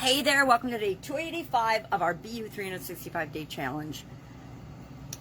Hey there, welcome to day 285 of our BU 365-day challenge.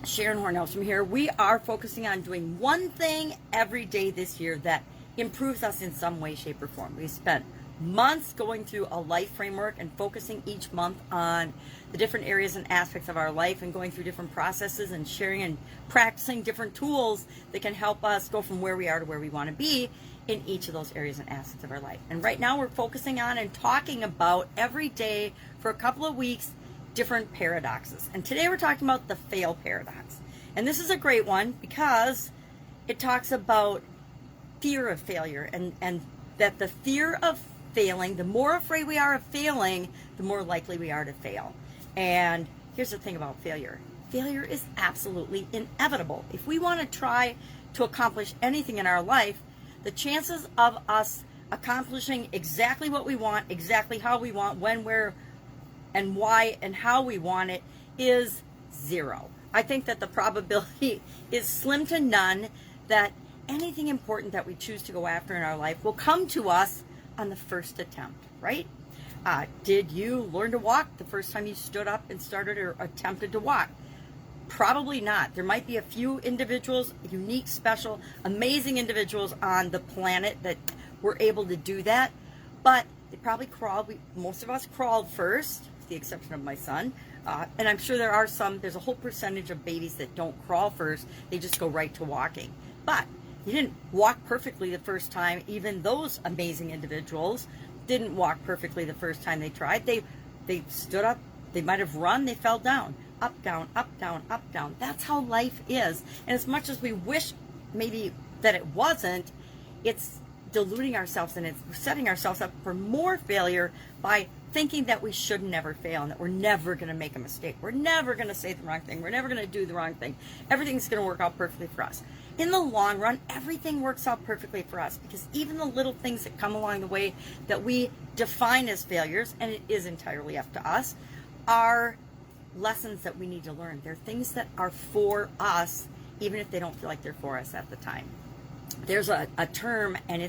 Sharon Horne-Ellstrom here. We are focusing on doing one thing every day this year that improves us in some way, shape, or form. We spent months going through a life framework and focusing each month on the different areas and aspects of our life and going through different processes and sharing and practicing different tools that can help us go from where we are to where we want to be in each of those areas and aspects of our life. And right now we're focusing on and talking about every day for a couple of weeks different paradoxes. And today we're talking about the fail paradox. And this is a great one because it talks about fear of failure and that the fear of failing, the more afraid we are of failing, the more likely we are to fail. And here's the thing about failure. Failure is absolutely inevitable. If we want to try to accomplish anything in our life, the chances of us accomplishing exactly what we want, exactly how we want, when, where, and why, and how we want it is zero. I think that the probability is slim to none that anything important that we choose to go after in our life will come to us on the first attempt, right? Did you learn to walk the first time you stood up and started or attempted to walk? Probably not. There might be a few individuals, unique, special, amazing individuals on the planet that were able to do that, but they probably crawled. Most of us crawled first, with the exception of my son. And I'm sure there's a whole percentage of babies that don't crawl first. They just go right to walking. But you didn't walk perfectly the first time. Even those amazing individuals didn't walk perfectly the first time they tried. They stood up. They might have run. They fell down. Up, down, up, down, up, down. That's how life is. And as much as we wish maybe that it wasn't, it's deluding ourselves and it's setting ourselves up for more failure by thinking that we should never fail and that we're never going to make a mistake. We're never going to say the wrong thing. We're never going to do the wrong thing. Everything's going to work out perfectly for us. In the long run, everything works out perfectly for us because even the little things that come along the way that we define as failures, and it is entirely up to us, are lessons that we need to learn. They're things that are for us, even if they don't feel like they're for us at the time. There's a term, and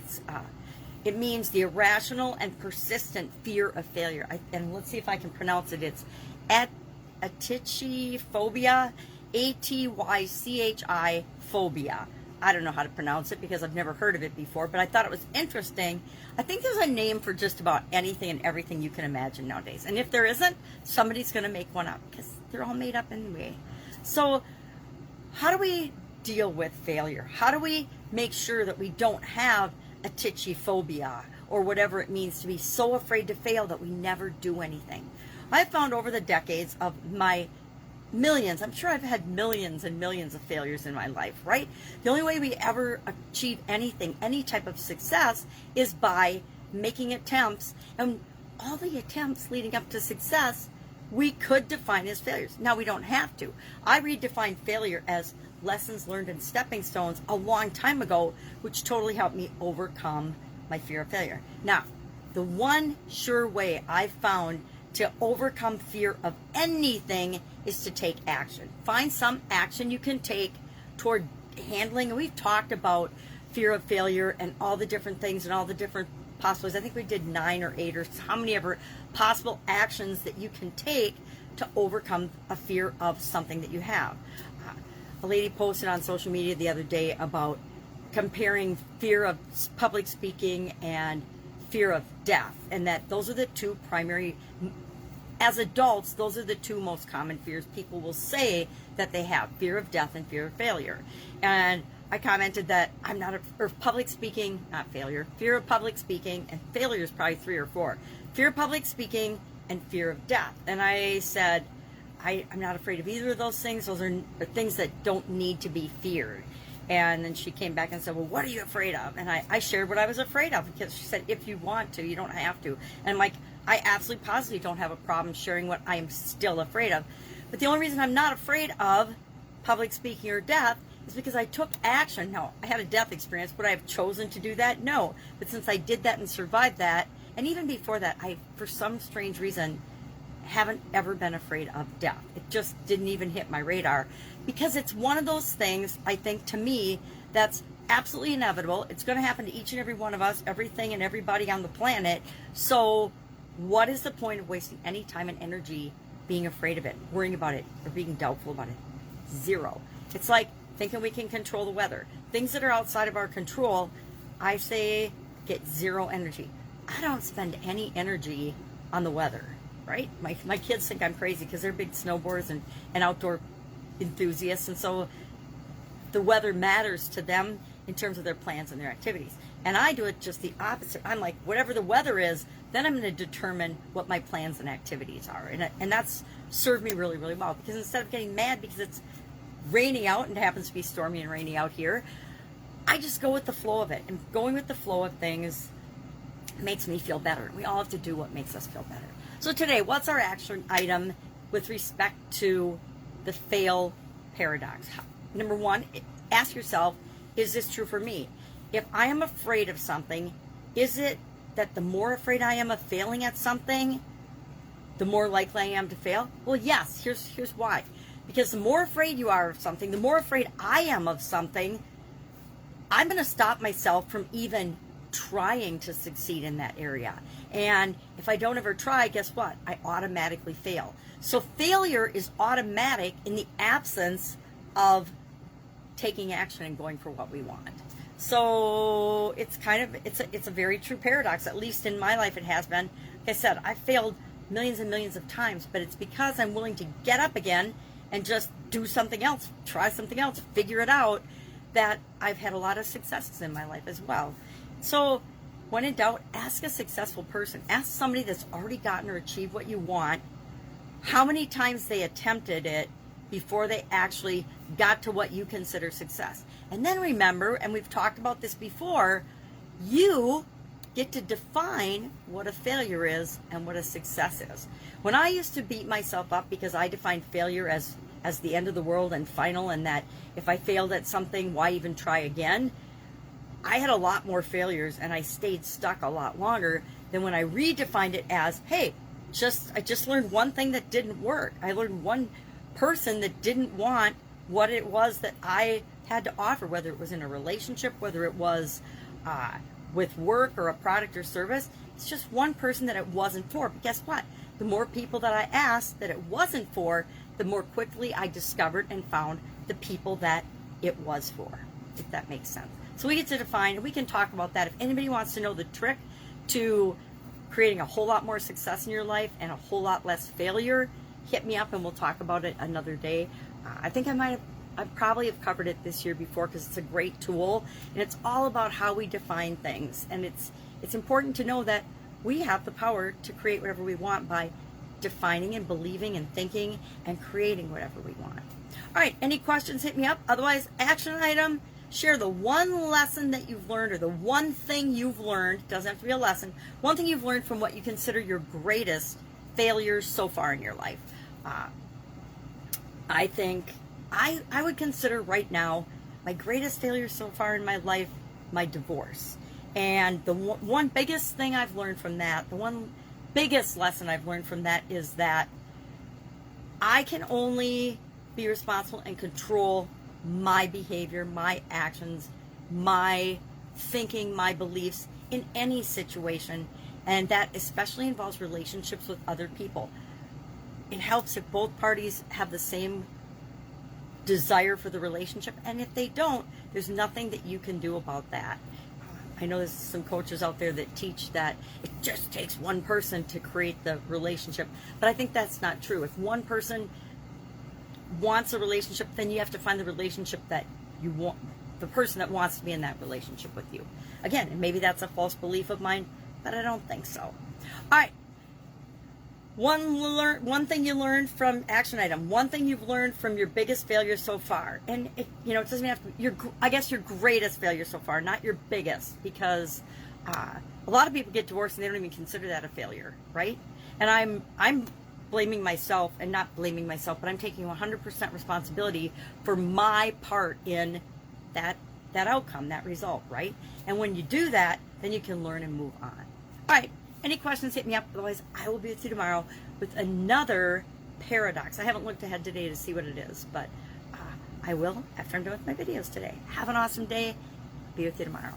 it means the irrational and persistent fear of failure. And let's see if I can pronounce it. It's atychiphobia, A-T-Y-C-H-I phobia. I don't know how to pronounce it because I've never heard of it before, but I thought it was interesting. I think there's a name for just about anything and everything you can imagine nowadays. And if there isn't, somebody's going to make one up because they're all made up anyway. So how do we deal with failure? How do we make sure that we don't have a atychiphobia or whatever it means to be so afraid to fail that we never do anything? I've found over the decades of my millions, I'm sure I've had millions and millions of failures in my life, right? The only way we ever achieve anything, any type of success, is by making attempts. And all the attempts leading up to success, we could define as failures. Now, we don't have to. I redefined failure as lessons learned and stepping stones a long time ago, which totally helped me overcome my fear of failure. Now, the one sure way I found to overcome fear of anything is to take action. Find some action you can take toward handling. And we've talked about fear of failure and all the different things and all the different possibilities. I think we did 9 or 8 or how many ever possible actions that you can take to overcome a fear of something that you have. A lady posted on social media the other day about comparing fear of public speaking and fear of death, and that those are the two primary, as adults, those are the two most common fears people will say that they have: fear of death and fear of failure. And I commented that I'm not or public speaking, not failure, fear of public speaking, and failure is probably 3 or 4. Fear of public speaking and fear of death. And I said, I'm not afraid of either of those things. Those are things that don't need to be feared. And then she came back and said, well, what are you afraid of? And I shared what I was afraid of, because she said, if you want to, you don't have to. And I'm like, I absolutely positively don't have a problem sharing what I am still afraid of. But the only reason I'm not afraid of public speaking or death is because I took action. Now, I had a death experience. Would I have chosen to do that? No. But since I did that and survived that, and even before that, I, for some strange reason, haven't ever been afraid of death. It just didn't even hit my radar, because it's one of those things, I think, to me, that's absolutely inevitable. It's going to happen to each and every one of us, everything and everybody on the planet. So what is the point of wasting any time and energy being afraid of it, worrying about it, or being doubtful about it? Zero. It's like thinking we can control the weather. Things that are outside of our control, I say get zero energy. I don't spend any energy on the weather, right? My kids think I'm crazy because they're big snowboarders and outdoor enthusiasts, and so the weather matters to them in terms of their plans and their activities. And I do it just the opposite. I'm like, whatever the weather is, then I'm going to determine what my plans and activities are. And that's served me really, really well, because instead of getting mad because it's rainy out, and it happens to be stormy and rainy out here, I just go with the flow of it. And going with the flow of things makes me feel better. We all have to do what makes us feel better. So today, what's our action item with respect to the fail paradox? Number one, ask yourself, is this true for me? If I am afraid of something, is it that the more afraid I am of failing at something, the more likely I am to fail? Well, yes. Here's why. Because the more afraid you are of something, the more afraid I am of something, I'm going to stop myself from even trying to succeed in that area. And if I don't ever try, guess what? I automatically fail. So failure is automatic in the absence of taking action and going for what we want. So it's a very true paradox. At least in my life it has been. Like I said, I've failed millions and millions of times, but it's because I'm willing to get up again and just do something else, try something else, figure it out, that I've had a lot of successes in my life as well. So when in doubt, ask a successful person. Ask somebody that's already gotten or achieved what you want how many times they attempted it before they actually got to what you consider success. And then remember, and we've talked about this before, you get to define what a failure is and what a success is. When I used to beat myself up because I defined failure as the end of the world and final, and that if I failed at something, why even try again? I had a lot more failures and I stayed stuck a lot longer than when I redefined it as, hey, I just learned one thing that didn't work. I learned one person that didn't want what it was that I had to offer, whether it was in a relationship, whether it was with work or a product or service. It's just one person that it wasn't for. But guess what? The more people that I asked that it wasn't for, the more quickly I discovered and found the people that it was for, if that makes sense. So we get to define, and we can talk about that. If anybody wants to know the trick to creating a whole lot more success in your life and a whole lot less failure, hit me up and we'll talk about it another day. I think I probably have covered it this year before, because it's a great tool, and it's all about how we define things. And it's important to know that we have the power to create whatever we want by defining and believing and thinking and creating whatever we want. All right, any questions, hit me up. Otherwise, action item, share the one lesson that you've learned, or the one thing you've learned, doesn't have to be a lesson, one thing you've learned from what you consider your greatest failures so far in your life. I think I would consider right now my greatest failure so far in my life my divorce. And the one biggest thing I've learned from that, the one biggest lesson I've learned from that, is that I can only be responsible and control my behavior, my actions, my thinking, my beliefs in any situation. And that especially involves relationships with other people. It helps if both parties have the same desire for the relationship, and if they don't, there's nothing that you can do about that. I know there's some coaches out there that teach that it just takes one person to create the relationship, but I think that's not true. If one person wants a relationship, then you have to find the relationship that you want, the person that wants to be in that relationship with you. Again, and maybe that's a false belief of mine, but I don't think so. All right. One thing you learned from action item. One thing you've learned from your biggest failure so far, and it doesn't even have to. I guess your greatest failure so far, not your biggest, because a lot of people get divorced and they don't even consider that a failure, right? And I'm blaming myself, and not blaming myself, but I'm taking 100% responsibility for my part in that outcome, that result, right? And when you do that, then you can learn and move on. All right. Any questions, hit me up. Otherwise, I will be with you tomorrow with another paradox. I haven't looked ahead today to see what it is, but I will after I'm done with my videos today. Have an awesome day. Be with you tomorrow.